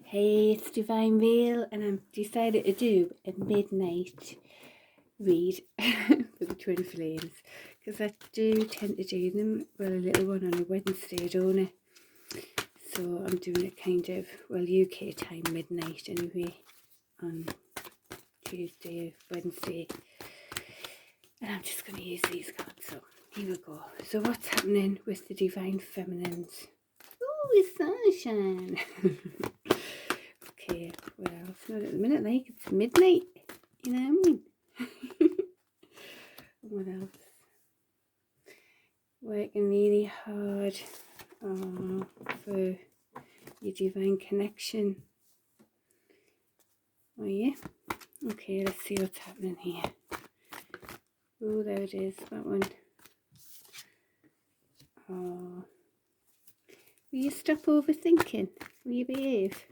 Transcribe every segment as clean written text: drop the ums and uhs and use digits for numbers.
Hey, it's Divine Real, and I've decided to do a midnight read for the twin flames, because I do tend to do them, well, a little one on a Wednesday, don't I? So I'm doing it kind of, well, UK time midnight anyway, on Tuesday, Wednesday, and I'm just going to use these cards. So here we go. So what's happening with the Divine Feminines? Ooh, it's sunshine. Okay, well, it's not at the minute, like, it's midnight, you know what I mean? What else? Working really hard for your divine connection. Oh yeah? Okay, let's see what's happening here. Oh, there it is, that one. Oh. Will you stop overthinking? Will you behave?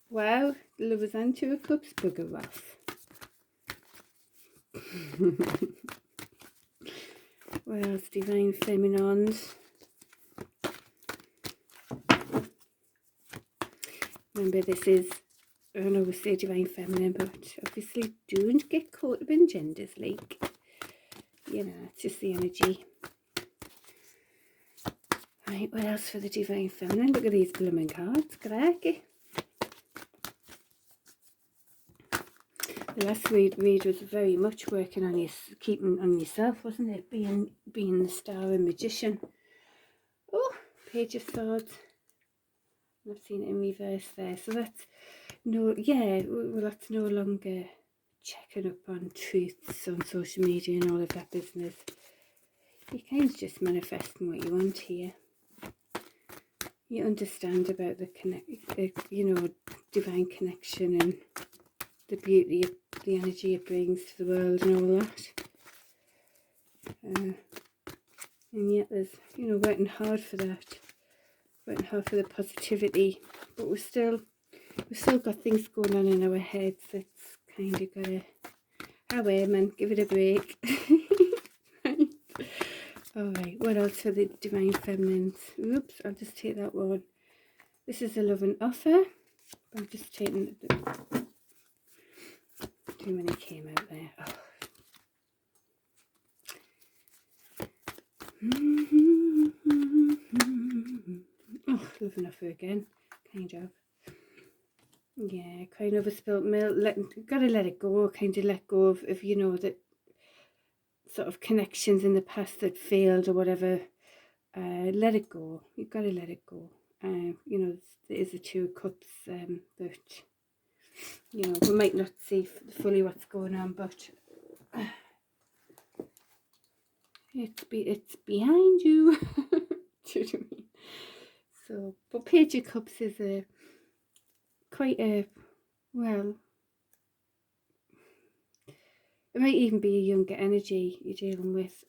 Wow, the Lovers and Two of Cups, bugger off. What else? Divine Feminines. Remember, this is, I don't know, we say Divine Feminine, but obviously don't get caught up in genders, like, you know, it's just the energy. Right, what else for the Divine Feminine? Look at these blooming cards, cracky. The last read was very much working on your, keeping on yourself, wasn't it? Being the star and magician. Oh, Page of Swords. I've seen it in reverse there. So that's no, yeah, well, that's no longer checking up on truths on social media and all of that business. You kind of just manifesting what you want here. You understand about the divine connection and the beauty of the energy it brings to the world and all that. And yet there's, working hard for that. Working hard for the positivity. But we've still got things going on in our heads that's kind of got to, man, give it a break. Right. Alright, what else for the Divine Feminines? Oops, I'll just take that one. This is a love and offer. I'm just taking too many came out there. Oh, love and offer again, kind of. Yeah, kind of a spilt milk. Gotta let it go. Kind of let go of that sort of connections in the past that failed or whatever. Let it go. You've got to let it go. There is the Two of Cups that we might not see fully what's going on, but it's behind you. Do you know what I mean? So, but Page of Cups is quite a, well, it might even be a younger energy you're dealing with.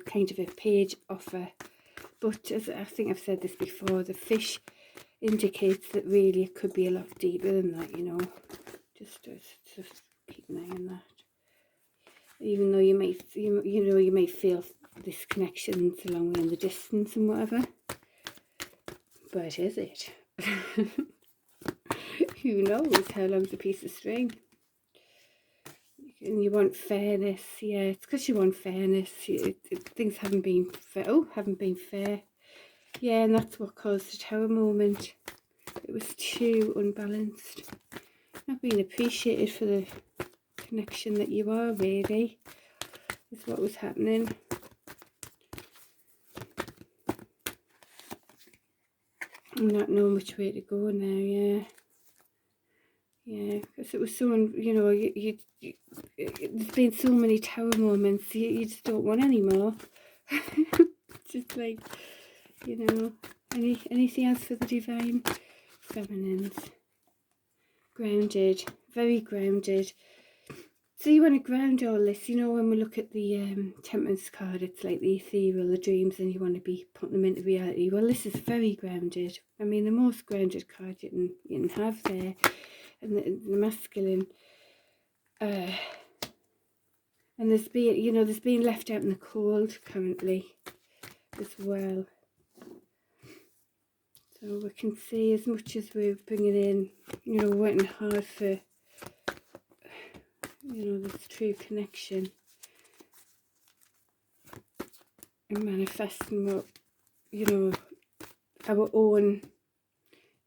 Kind of a page offer. But as I think I've said this before, the fish indicates that really it could be a lot deeper than that, Just keep an eye on that. Even though you may feel this connection a long way in the distance and whatever. But is it? Who knows how long's a piece of string? And you want fairness, yeah, it's because you want fairness. Things haven't been fair. Yeah, and that's what caused the Tower moment. It was too unbalanced. Not being appreciated for the connection that you are, really, is what was happening. And not knowing which way to go now, yeah. Yeah, because it was so, there's been so many Tower moments, you just don't want any more. Just like, anything else for the Divine Feminines? Grounded, very grounded. So you want to ground all this, when we look at the Temperance card, it's like the ethereal, the dreams, and you want to be putting them into reality. Well, this is very grounded. I mean, the most grounded card you can have there. And the masculine, and there's being left out in the cold currently as well. So we can see, as much as we're bringing in, you know, working hard for, you know, this true connection and manifesting what, you know, our own.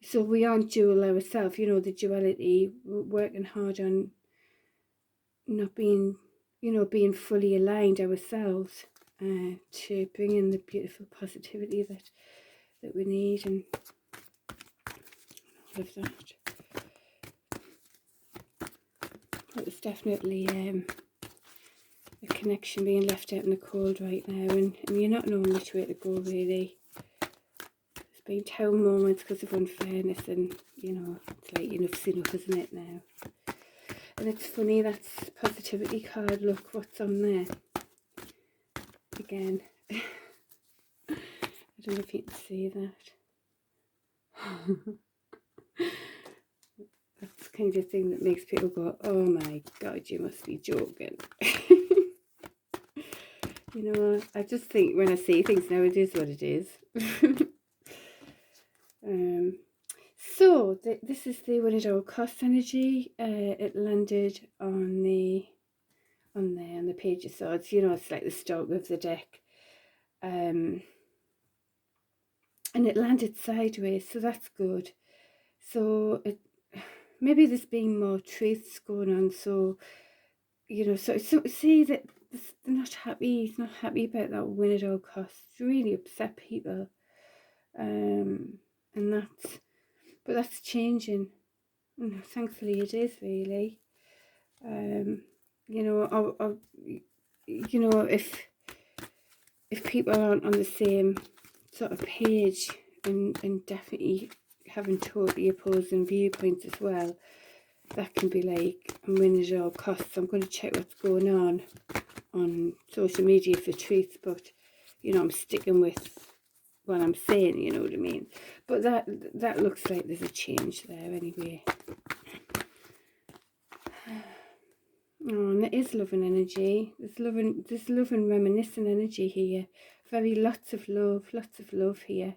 So we aren't dual ourselves, you know, the duality. We're working hard on not being, you know, being fully aligned ourselves, to bring in the beautiful positivity that we need, and all of that. But it's definitely a connection being left out in the cold right now, and you're not knowing which way to go, really. There's been town moments because of unfairness, and, you know, it's like enough's enough, isn't it, now? And it's funny, that's positivity card, look what's on there. Again, I don't know if you can see that. That's the kind of thing that makes people go, oh my God, you must be joking. You know, I just think when I see things now, it is what it is. So this is the Win at All Cost energy. It landed on the Page of Swords. You know, it's like the stalk of the deck. And it landed sideways, so that's good. So maybe there's been more truths going on. So, you know, so see that they're not happy. He's not happy about that win at all costs. It's really upset people. And that's changing. And thankfully it is, really. You know, you know, if people aren't on the same sort of page, and definitely having totally opposing viewpoints as well, that can be like, I'm winning at all costs. I'm going to check what's going on social media for truth, but, you know, I'm sticking with what I'm saying, you know what I mean? But that looks like there's a change there anyway. Oh, and there is love and energy. There's love and reminiscent energy here. Lots of love here.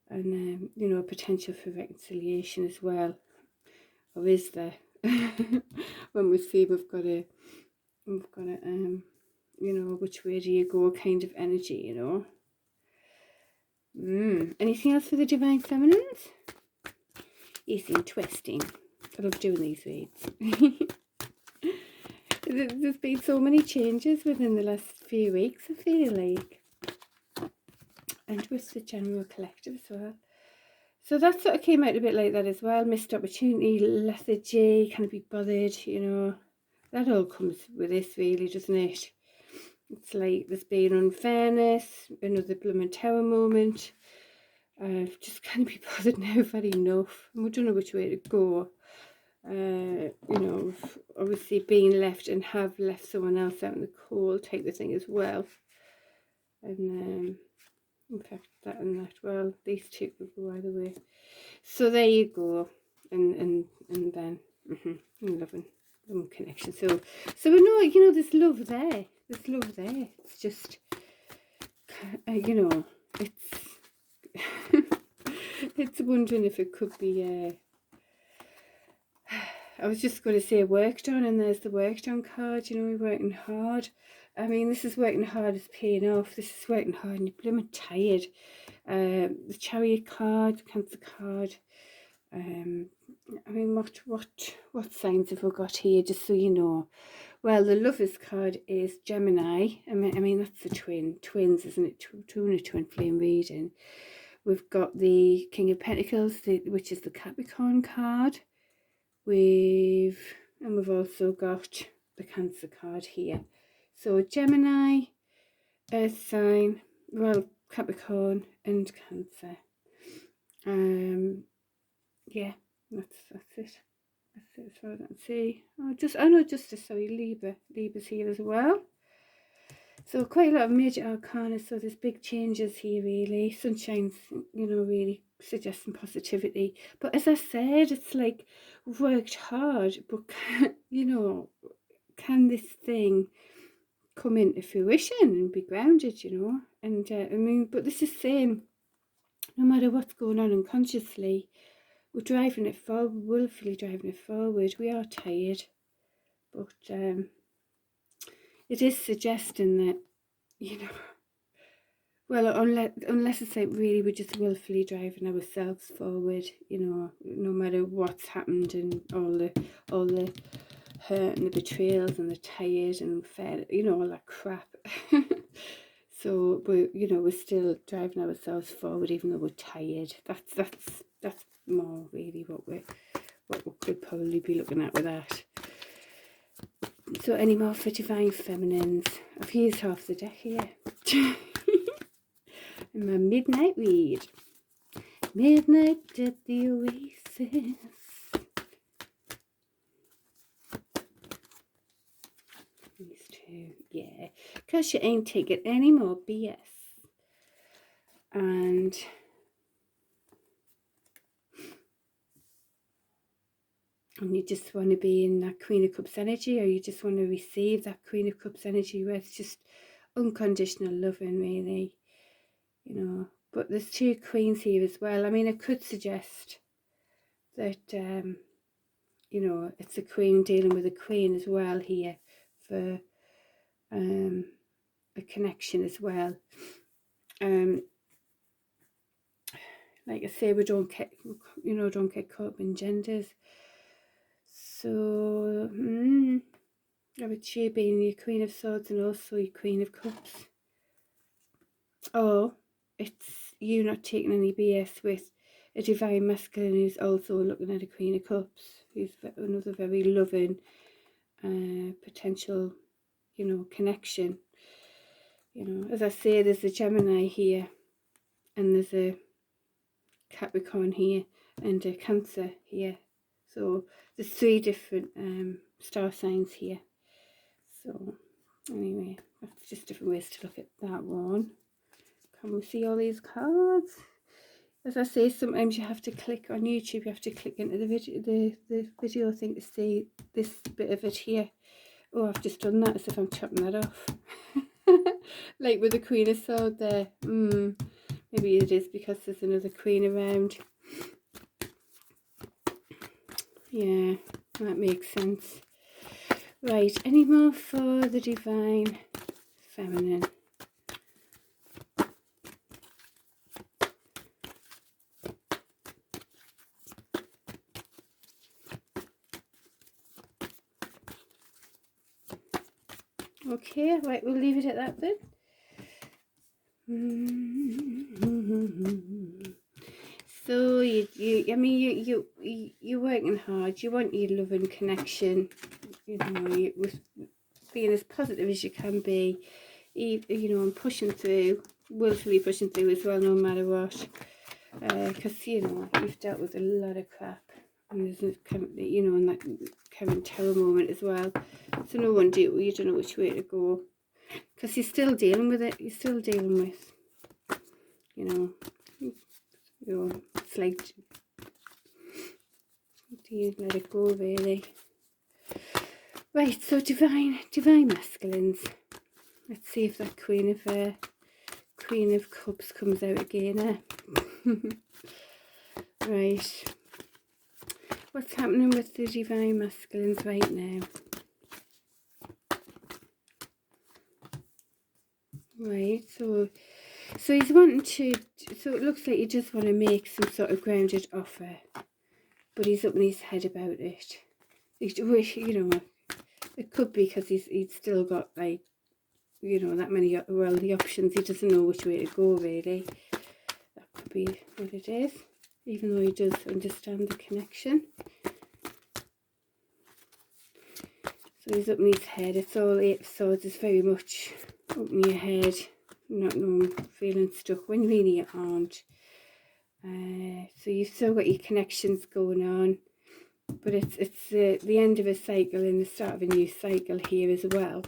And, you know, potential for reconciliation as well. Or is there? When we see we've got a, you know, which way do you go kind of energy, you know. Anything else for the Divine Feminines? Easy and twisting. I love doing these reads. There's been so many changes within the last few weeks, I feel like. And with the general collective as well. So that sort of came out a bit like that as well. Missed opportunity, lethargy, can't be bothered, you know. That all comes with this, really, doesn't it? It's like there's been unfairness, another blooming tower moment. Just can't be bothered now, I've had enough. And we don't know which way to go. You know, obviously being left and have left someone else out in the cold type of thing as well. And in fact, that and that, well, these two could go either way. So there you go. And then loving connection. So we know, you know, there's love there. There's love there. It's just, you know, it's it's wondering if it could be I was just going to say work done, and there's the work done card. You know, we're working hard. I mean, this is working hard is paying off. This is working hard and you're blooming tired. The Chariot card, the Cancer card. I mean, what signs have we got here, just so you know? Well, the Lovers card is Gemini. I mean that's the twins, isn't it? Two and a twin flame reading. We've got the King of Pentacles, which is the Capricorn card. We've also got the Cancer card here. So Gemini, Earth sign, well, Capricorn and Cancer. Yeah, that's it. That's it as far as I can see. Libra's here as well. So quite a lot of major arcana, so there's big changes here, really. Sunshine's, you know, really suggesting positivity. But as I said, it's like we've worked hard, but you know, can this thing come into fruition and be grounded, you know? And I mean, but this is saying no matter what's going on unconsciously, we're driving it forward, willfully driving it forward. We are tired, but it is suggesting that, you know, well, unless it's like really we're just willfully driving ourselves forward, you know, no matter what's happened and all the hurt and the betrayals and the tired and fed, you know, all that crap. So we're still driving ourselves forward even though we're tired. That's more really what we could probably be looking at with that. So any more for divine feminines? I've used half the deck here. In my midnight read. Midnight at the Oasis. These two, yeah. Because you ain't taking any more BS. And you just want to be in that Queen of Cups energy, or you just want to receive that Queen of Cups energy where it's just unconditional loving, really, you know. But there's two queens here as well. I mean, it could suggest that, you know, it's a queen dealing with a queen as well here for a connection as well. Like I say, we don't get caught up in genders. So, with you being your Queen of Swords and also your Queen of Cups. Or it's you not taking any BS with a divine masculine who's also looking at a Queen of Cups, who's another very loving potential, you know, connection. You know, as I say, there's a Gemini here, and there's a Capricorn here, and a Cancer here. So there's 3 different star signs here. So anyway, that's just different ways to look at that one. Can we see all these cards? As I say, sometimes you have to click on YouTube, you have to click into the video thing to see this bit of it here. Oh, I've just done that as if I'm chopping that off. Like with the Queen of Swords there. Maybe it is because there's another queen around. Yeah, that makes sense. Right, any more for the divine feminine? Okay, right, we'll leave it at that then. So you're working hard. You want your loving connection. You know, with being as positive as you can be. You know, and pushing through, willfully pushing through as well, no matter what. Because you know you've dealt with a lot of crap, and there's you know, in that current tower moment as well. So no wonder you don't know which way to go, because you're still dealing with it. You're still dealing with, you know, it's like, do you let it go really? Right, so divine masculines. Let's see if that Queen of Cups comes out again. Right, what's happening with the divine masculines right now? Right, so he's wanting to, so it looks like he just want to make some sort of grounded offer, but he's up in his head about it. You know, it could be because he's still got, like, you know, that many worldly options. He doesn't know which way to go really. That could be what it is, even though he does understand the connection. So he's up in his head. It's all 8 of Swords. It's very much up in your head, not knowing, feeling stuck when really you aren't. So you've still got your connections going on, but it's the end of a cycle and the start of a new cycle here as well.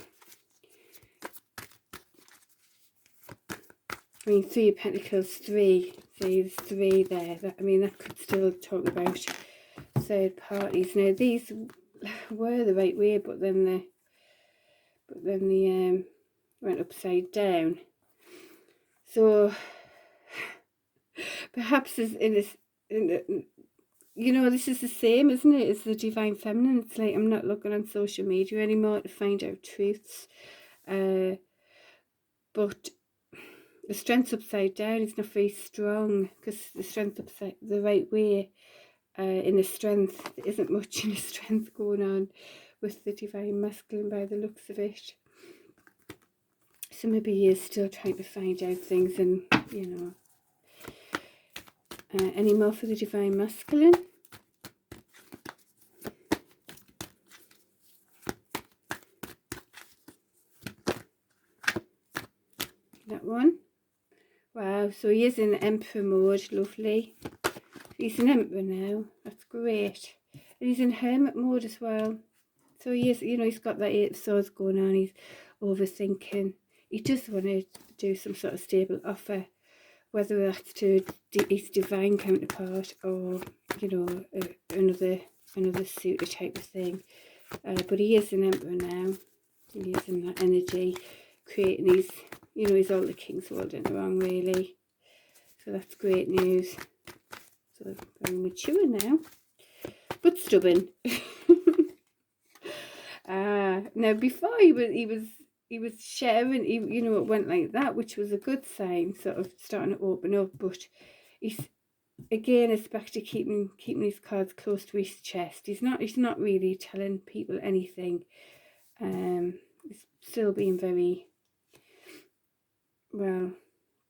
I mean, 3 of Pentacles, 3. So there's 3 there. I mean, that could still talk about third parties. Now, these were the right way, but then they went upside down. So perhaps as in this, you know, this is the same, isn't it, as the Divine Feminine. It's like, I'm not looking on social media anymore to find out truths. But the strength's upside down. It's not very strong, because the strength upside the right way, in the strength, there isn't much in the strength going on with the Divine Masculine by the looks of it. So maybe he is still trying to find out things, and, you know. Any more for the Divine Masculine? That one. Wow, so he is in Emperor mode. Lovely. He's an Emperor now. That's great. And he's in Hermit mode as well. So he is, you know, he's got that 8 of Swords going on. He's overthinking. He just want to do some sort of stable offer, whether that's to his divine counterpart or, you know, another suitor type of thing. But he is an Emperor now. He is in that energy, creating his, you know, he's all the King's world in the wrong, really. So that's great news. So very mature now, but stubborn. Now before he was sharing, you know, it went like that, which was a good sign, sort of starting to open up. But he's, again, it's back to keeping his cards close to his chest. He's not really telling people anything. He's still being very, well,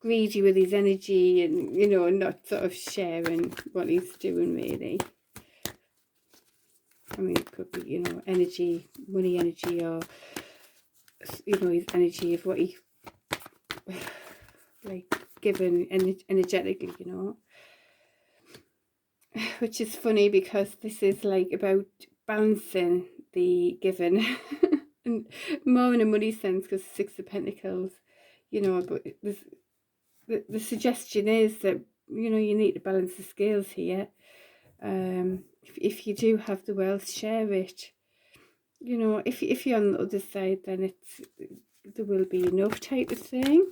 greedy with his energy, and, you know, not sort of sharing what he's doing, really. I mean, it could be, you know, energy, money energy, or, you know, his energy of what he, like, given energetically, you know. Which is funny, because this is like about balancing the given and more in a money sense, because 6 of Pentacles, you know. But the suggestion is that, you know, you need to balance the scales here. If you do have the wealth, share it. You know, if you're on the other side, then there will be enough type of thing.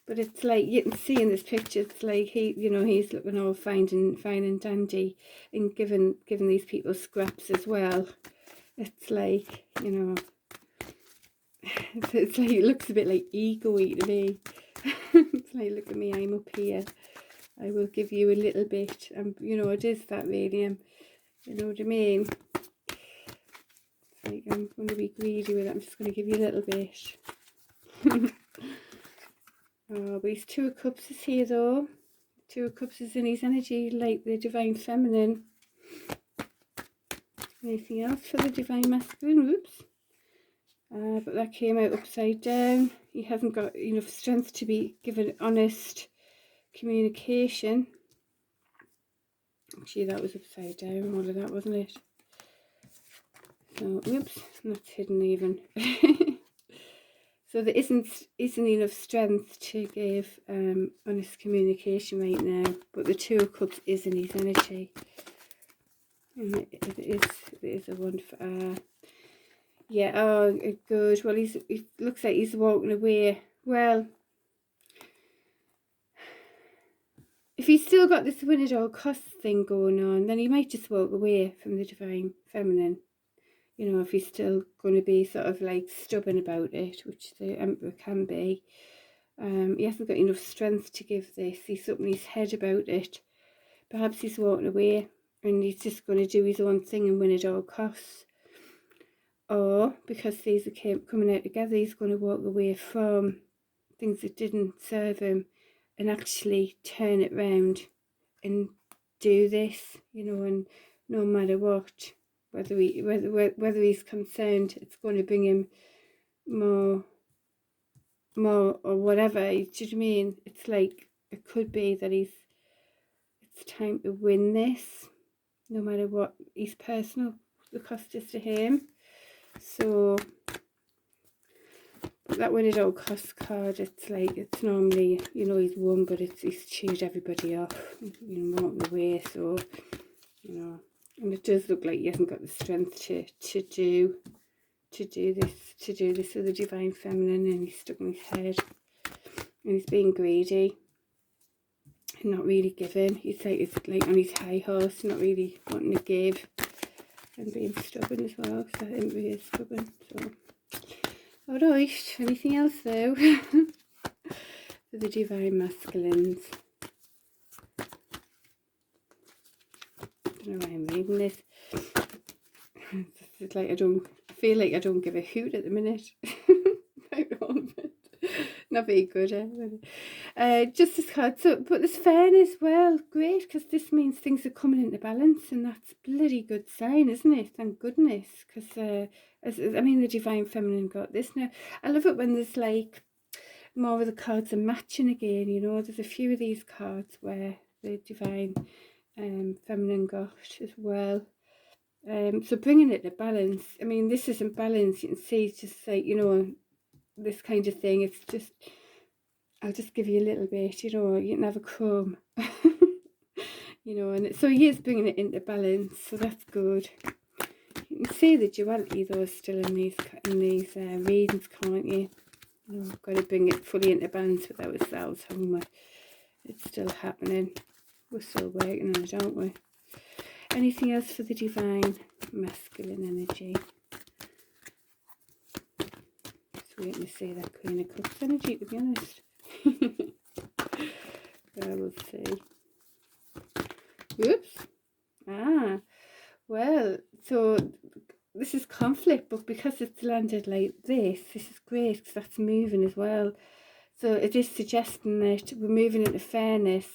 But it's like, you can see in this picture, it's like he's looking all fine and dandy, and giving these people scraps as well. It's like, you know, it's like, it looks a bit like ego-y to me. It's like, look at me, I'm up here, I will give you a little bit. You know, it is that, really. You know what I mean? It's like, I'm going to be greedy with it. I'm just going to give you a little bit. Oh, but his 2 of Cups is here, though. 2 of Cups is in his energy, like the Divine Feminine. Anything else for the Divine Masculine? Whoops. But that came out upside down. He hasn't got enough strength to be given honest communication. Actually, that was upside down, all of that, wasn't it? So, whoops, that's hidden even. So there isn't enough strength to give honest communication right now. But the 2 of Cups is in his energy. And it is a wonderful... yeah, oh, good. Well, it looks like he's walking away. Well, if he's still got this win at all costs thing going on, then he might just walk away from the Divine Feminine. You know, if he's still going to be sort of like stubborn about it, which the Emperor can be. He hasn't got enough strength to give this. He's up in his head about it. Perhaps he's walking away and he's just going to do his own thing and win at all costs. Or, because these are coming out together, he's going to walk away from things that didn't serve him and actually turn it round and do this, you know, and no matter what, whether he's concerned, it's going to bring him more or whatever. Do you know what I mean? It's like, it could be that it's time to win this, no matter what his personal, the cost is to him. So that win at all costs card, it's like, it's normally, you know, he's won, but he's cheered everybody off, you know, walking away. So, you know, and it does look like he hasn't got the strength to to do this with the divine feminine, and he's stuck in his head, and he's being greedy and not really giving. He's like on his high horse, not really wanting to give, and being stubborn as well, because I think he is stubborn. So, alright, anything else though for the divine masculines? I don't know why I'm reading this. It's like I feel like I don't give a hoot at the minute. Not very good, just as hard. So, but there's fairness, well, great, because this means things are coming into balance, and that's a bloody good sign, isn't it? Thank goodness, because I mean, the divine feminine got this now. I love it when there's like more of the cards are matching again. You know, there's a few of these cards where the divine feminine got as well. So bringing it to balance. I mean, this isn't balance. You can see it's just like, you know, this kind of thing. It's just, I'll just give you a little bit, you know, you can have a crumb. You know, and so he is bringing it into balance, so that's good. You can see the duality though still in these readings, can't you? You know, we've got to bring it fully into balance with ourselves, haven't we? It's still happening. We're still working on it, aren't we? Anything else for the divine masculine energy? Just waiting to see that Queen of Cups energy, to be honest. We'll see. Oops. Well, so this is conflict, but because it's landed like this is great, because that's moving as well. So it is suggesting that we're moving into fairness,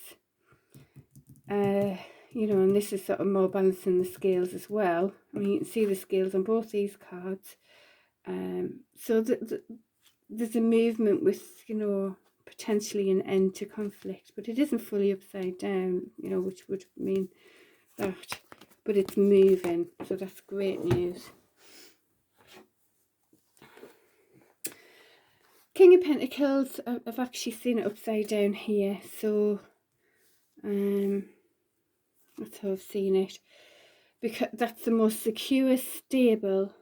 you know, and this is sort of more balancing the scales as well. I mean, you can see the scales on both these cards. So there's a movement with, you know, potentially an end to conflict, but it isn't fully upside down, you know, which would mean that, but it's moving, so that's great news. King of Pentacles, I've actually seen it upside down here, so that's how I've seen it, because that's the most secure, stable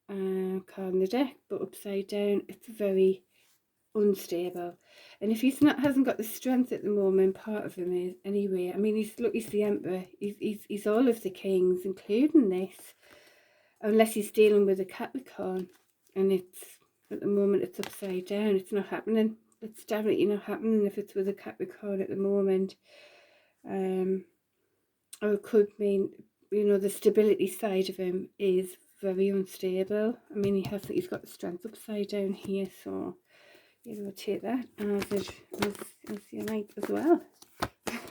card in the deck, but upside down it's very unstable. And if hasn't got the strength at the moment, part of him is anyway. I mean, he's the Emperor, he's all of the kings, including this, unless he's dealing with a Capricorn, and it's at the moment it's upside down. It's not happening. It's definitely not happening if it's with a Capricorn at the moment. Or it could mean, you know, the stability side of him is very unstable. I mean, he's got the strength upside down here, so you know, take that as you like as well.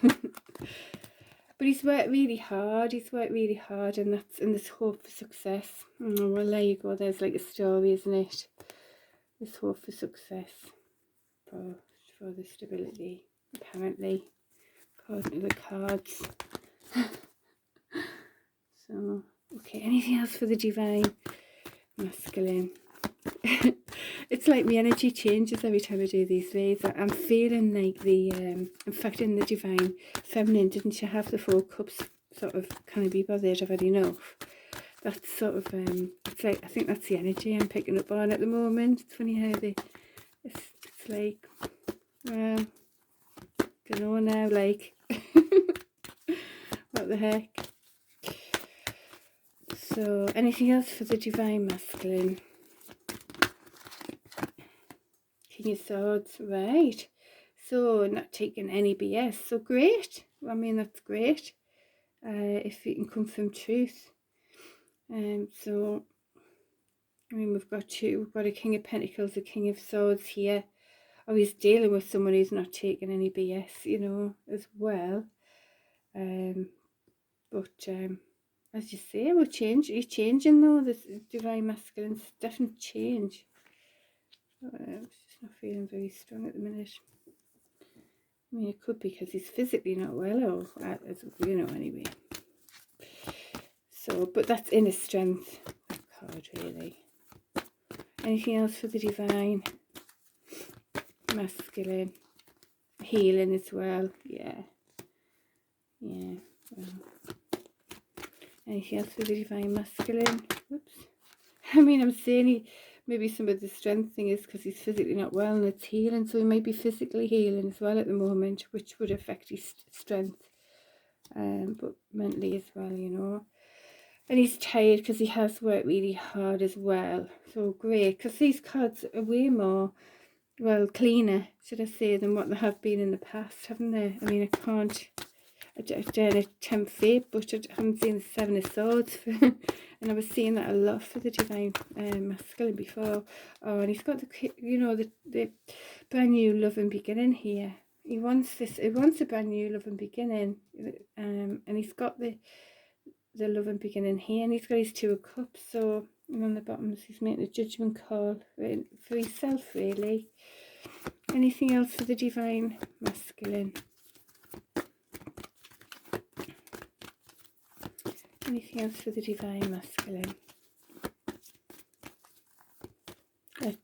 But he's worked really hard. And that's in this hope for success. Oh, well, there you go. There's like a story, isn't it? This hope for success for the stability, apparently, according to the cards. So, okay, anything else for the divine masculine? It's like my energy changes every time I do these reads. I'm feeling like in fact, in the divine feminine, didn't you have the 4 cups sort of, can I be bothered, I've had enough? That's sort of, it's like, I think that's the energy I'm picking up on at the moment. It's funny how it's like, well, don't know now, like, what the heck. So, anything else for the divine masculine? King of Swords, right. So, not taking any BS. So, great. I mean, that's great. If it can come from truth. So, I mean, we've got a King of Pentacles, a King of Swords here. Oh, he's dealing with someone who's not taking any BS, you know, as well. But as you say, he's changing though. This divine masculine's definitely change. I'm just not feeling very strong at the minute. I mean, it could be because he's physically not well, or you know, anyway. So, but that's inner strength, that card, really. Anything else for the divine masculine? Healing as well, yeah. Well. Anything else for the divine masculine? Whoops. I mean, I'm saying maybe some of the strength thing is because he's physically not well and it's healing, so he may be physically healing as well at the moment, which would affect his strength, but mentally as well, you know. And he's tired because he has worked really hard as well. So great, because these cards are way more, well, cleaner, should I say, than what they have been in the past, haven't they? I mean, I dare tempt fate, but I haven't seen the Seven of Swords and I was seeing that a lot for the Divine Masculine before. Oh, and he's got the, you know, the brand new love and beginning here. He wants a brand new love and beginning, and he's got the love and beginning here, and he's got his Two of Cups. So, and on the bottom he's making a judgment call for himself, really. Anything else for the Divine Masculine? Anything else for the Divine Masculine? At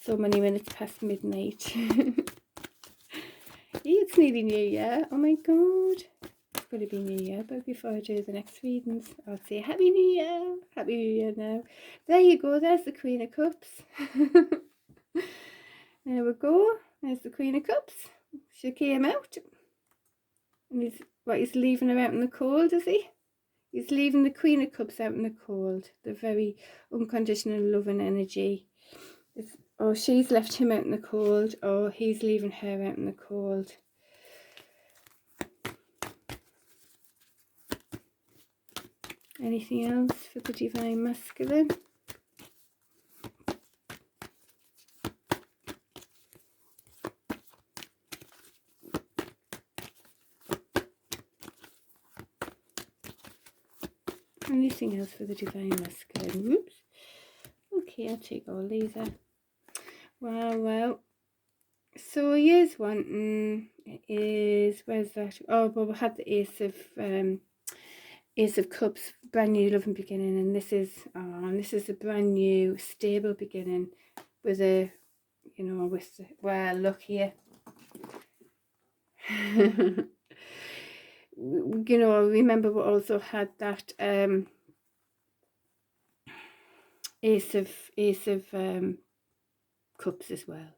so many minutes past midnight. It's nearly New Year. Oh my God. It's going to be New Year. But before I do the next readings, I'll say Happy New Year. Happy New Year now. There you go. There's the Queen of Cups. There we go. There's the Queen of Cups. She came out. And he's leaving her out in the cold, is he? He's leaving the Queen of Cups out in the cold. The very unconditional love and energy. Or she's left him out in the cold, or he's leaving her out in the cold. Anything else for the Divine Masculine? Anything else for the Divine Masculine? Whoops. Okay, I'll take all these out. Well. So he is wanting, where's that? Oh, well, we had the Ace of Cups, brand new love and beginning, and this is a brand new stable beginning with a, you know, with the, well, look here. You know, remember we also had that Ace of Cups as well.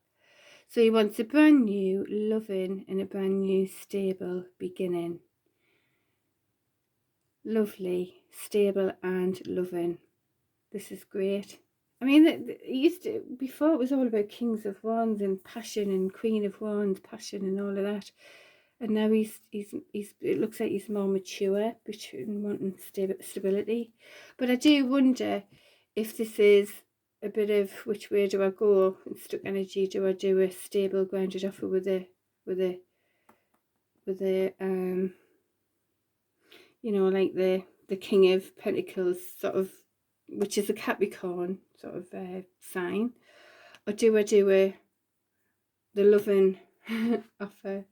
So he wants a brand new loving and a brand new stable beginning. Lovely, stable and loving. This is great. I mean, it used to, before it was all about Kings of Wands and passion and Queen of Wands, passion and all of that. And now he's it looks like he's more mature, between wanting stability. But I do wonder if this is a bit of which way do I go in stuck energy? Do I do a stable grounded offer with a you know, like the King of Pentacles sort of, which is a Capricorn sort of sign, or do I do the loving offer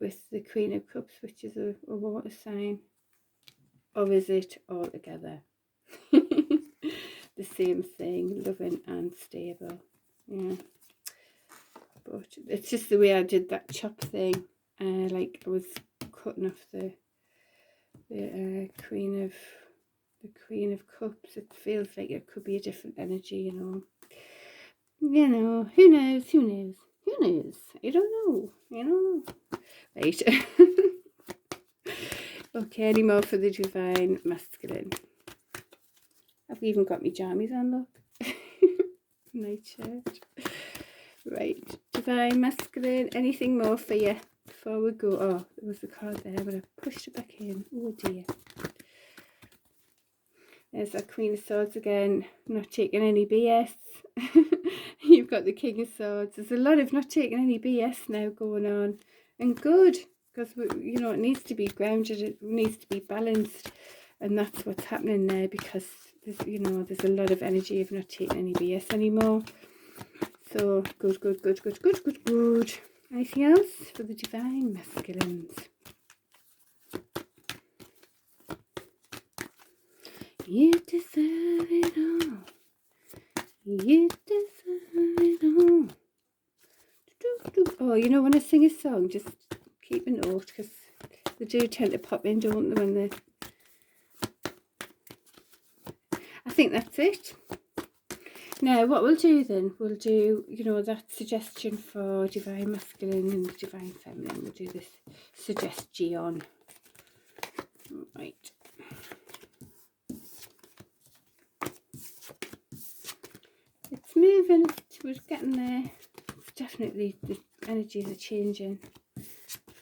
with the Queen of Cups, which is a water sign, or is it all together? The same thing, loving and stable. Yeah, but it's just the way I did that chop thing. Like I was cutting off the Queen of Cups. It feels like it could be a different energy, you know. You know, who knows? I don't know, you know. Right. Okay, any more for the Divine Masculine? I've even got my jammies on, look. Night shirt. Right, Divine Masculine, anything more for you before we go? Oh, there was the card there, but I pushed it back in. Oh dear. There's that Queen of Swords again, not taking any BS. You've got the King of Swords. There's a lot of not taking any BS now going on. And good, because, you know, it needs to be grounded, it needs to be balanced. And that's what's happening there, because, there's, you know, there's a lot of energy of not taking any BS anymore. So, good. Anything else for the Divine Masculines? You deserve it all. You deserve it all. Oh, you know, when I sing a song, just keep a note, because they do tend to pop in, don't they, when they... I think that's it. Now, what we'll do then, we'll do, you know, that suggestion for divine masculine and divine feminine. We'll do this suggestion. Right. It's moving, we're getting there. It's definitely, the energies are changing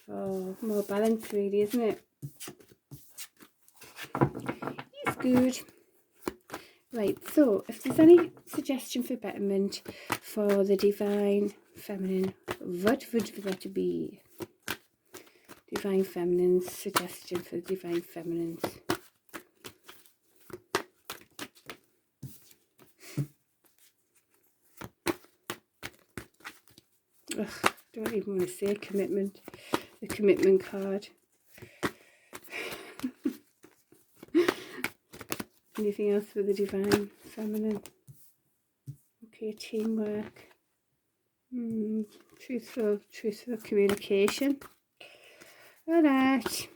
for more balance, really, isn't it? It's good. Right, so if there's any suggestion for betterment for the divine feminine, what would that be? Divine feminine's suggestion for the divine feminines. Ugh, don't even want to say commitment. The commitment card. Anything else for the divine feminine? Okay, teamwork. Truthful communication. Alright.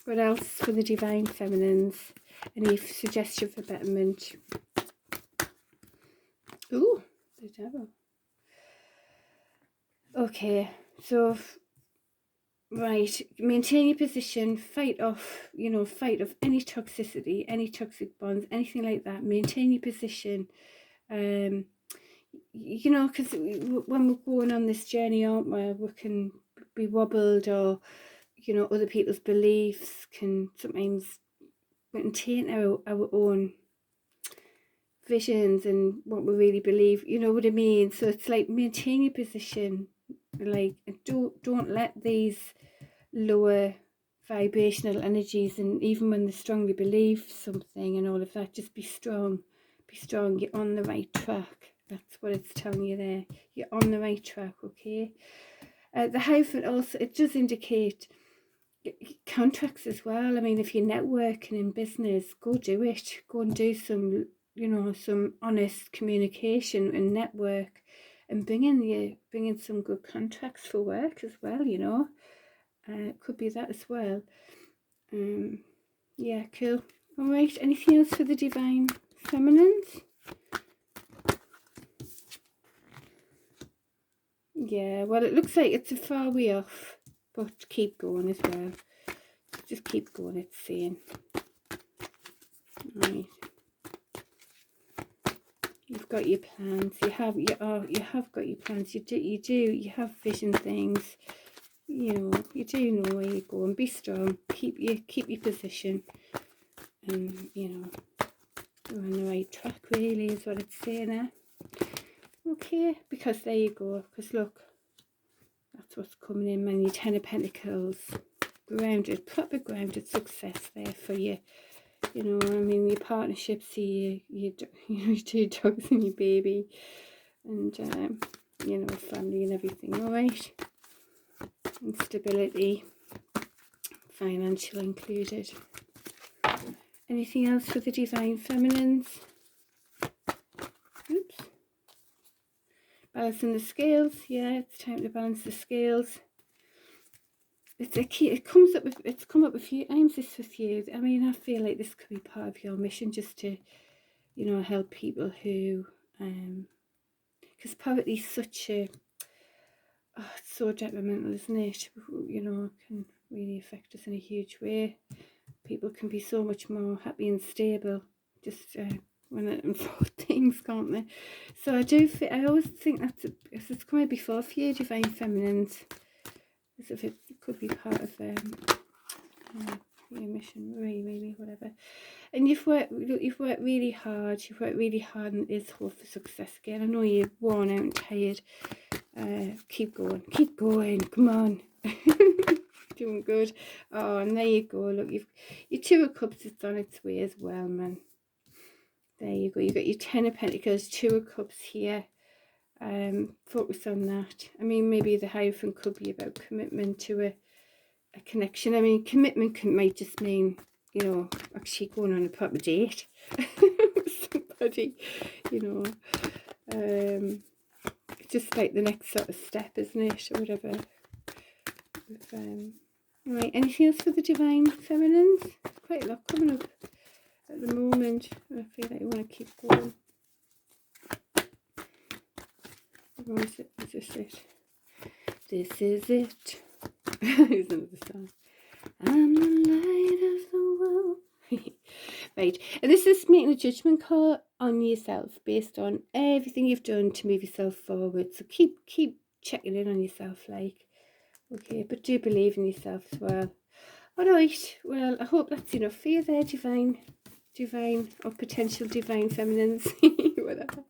What else for the divine feminines? Any suggestion for betterment? Ooh, the devil. Okay, so right, maintain your position, fight off any toxicity, any toxic bonds, anything like that. Maintain your position. You know, because when we're going on this journey, aren't we can be wobbled, or you know, other people's beliefs can sometimes taint our own visions and what we really believe, you know what I mean? So it's like, maintain your position, like don't let these lower vibrational energies, and even when they strongly believe something and all of that, just be strong, you're on the right track. That's what it's telling you there, you're on the right track. Okay. The hyphen also, it does indicate contracts as well. I mean, if you're networking in business, go do it, go and do some, you know, some honest communication and network, and bring in some good contracts for work as well, you know. It could be that as well. Yeah, cool. All right, anything else for the divine feminines? Yeah, well, it looks like it's a far way off, but keep going as well. Just keep going, it's saying. Right. You've got your plans. You have got your plans. You have vision things. You know, you do know where you're going. Be strong. Keep your position. And you know, you're on the right track. Really, is what it's saying there. Okay, because there you go. Because look, that's what's coming in, man. Your Ten of Pentacles, grounded, proper grounded success there for you. You know, I mean, your partnerships here, your 2 dogs and your baby, and you know, family and everything. All right, and stability, financial included. Anything else for the divine feminines? Oops. Balancing the scales. Yeah, it's time to balance the scales. It's a key. It's come up a few times this with you. I mean, I feel like this could be part of your mission, just to, you know, help people who, because poverty is such a, it's so detrimental, isn't it? You know, it can really affect us in a huge way. People can be so much more happy and stable just when it unfolds things, can't they? So I always think it's coming before for you, divine feminines, as if it could be part of your mission, maybe, whatever. And you've worked really hard. And it is hope for success again. I know you're worn out and tired. Keep going, come on. Doing good. Oh, and there you go. Look, your 2 of Cups is on its way as well, man. There you go. You've got your 10 of Pentacles, 2 of Cups here. Focus on that. I mean, maybe the Hierophant could be about commitment to a connection. I mean, commitment might just mean, you know, actually going on a proper date with somebody, you know. Just like the next sort of step, isn't it, or whatever. Right, anything else for the divine feminines? Quite a lot coming up. at the moment. I feel like you want to keep going. Or is this it? This is it. Here's another song. I'm the light of the world. Right, and this is making a judgment call on yourself based on everything you've done to move yourself forward. So keep checking in on yourself, like, okay, but do believe in yourself as well. All right, well, I hope that's enough for you there, divine or potential divine feminines, whatever.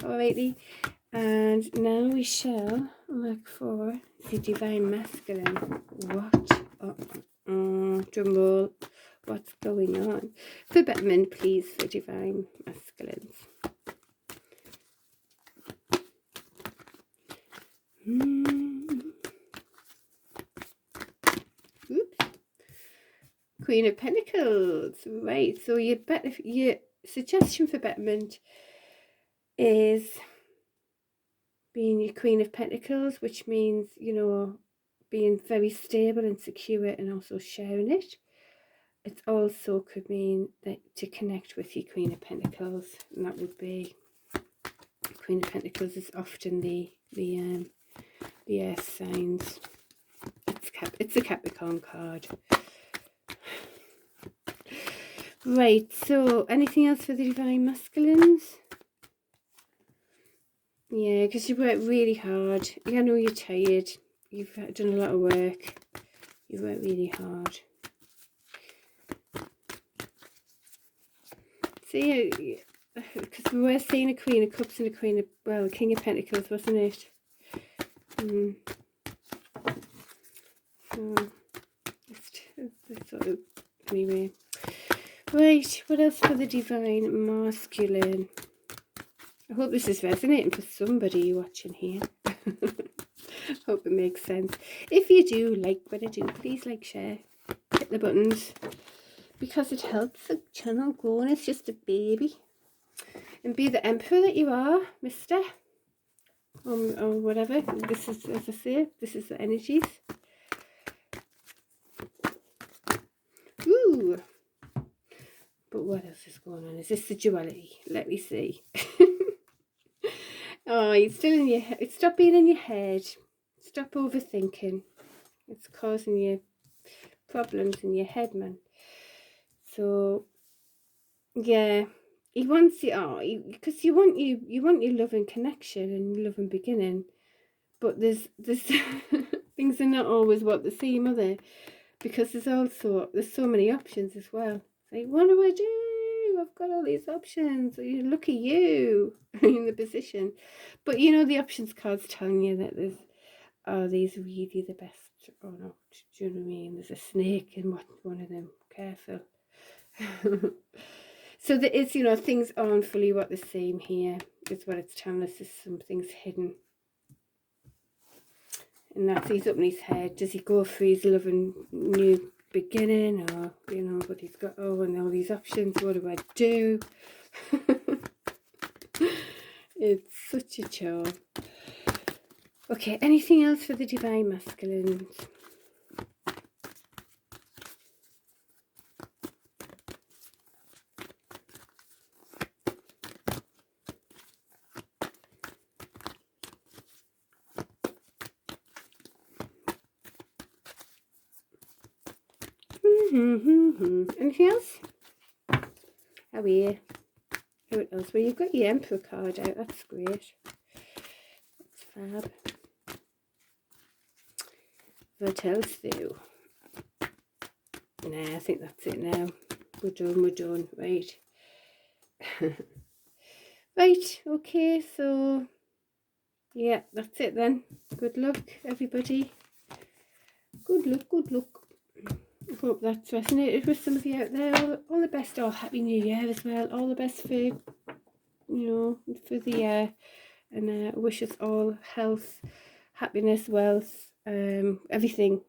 Alrighty, and now we shall look for the divine masculine. What? Drum roll. What's going on? For betterment, please, for divine masculines. Oops. Queen of Pentacles. Right. So your suggestion for betterment is being your Queen of Pentacles, which means, you know, being very stable and secure and also sharing it. It also could mean that to connect with your Queen of Pentacles, and that would be Queen of Pentacles is often the earth signs. It's a Capricorn card. Right, so anything else for the divine masculines? Yeah, because you work really hard. I know you're tired. You've done a lot of work. You work really hard. See, because we were seeing a Queen of Cups and a Queen of, well, King of Pentacles, wasn't it? So, anyway. Right, what else for the divine masculine? I hope this is resonating for somebody watching here. Hope it makes sense. If you do like what I do, please like, share, hit the buttons, because it helps the channel grow and it's just a baby. And be the emperor that you are, mister. Or whatever. This is, as I say, this is the energies. Ooh. But what else is going on? Is this the duality? Let me see. Oh, you're still in your head. Stop being in your head. Stop overthinking. It's causing you problems in your head, man. So, yeah, he wants you. Because you want your love and connection and love and beginning. But there's things are not always what they seem, are they? Because there's so many options as well. Like, what do I do? I've got all these options. Look at you in the position. But you know, the options card's telling you that there's, are these really the best or not? Do you know what I mean? There's a snake in one of them. Careful. So there is, you know, things aren't fully what they seem here. Is what it's telling us. There's some things hidden. And that's, he's up in his head. Does he go for his loving new beginning, or, you know, but he's got, oh, and all these options, what do I do? It's such a chore. Okay, anything else for the divine masculines? Anything else? How are you? What else? Well, you've got your Emperor card out. That's great. That's fab. What else though? Nah, I think that's it now. We're done. Right. Right, okay, so yeah, that's it then. Good luck, everybody. Good luck. I hope that's resonated with some of you out there. All the best. Oh, Happy New Year as well. All the best for, you know, for the year. And I wish us all health, happiness, wealth, everything.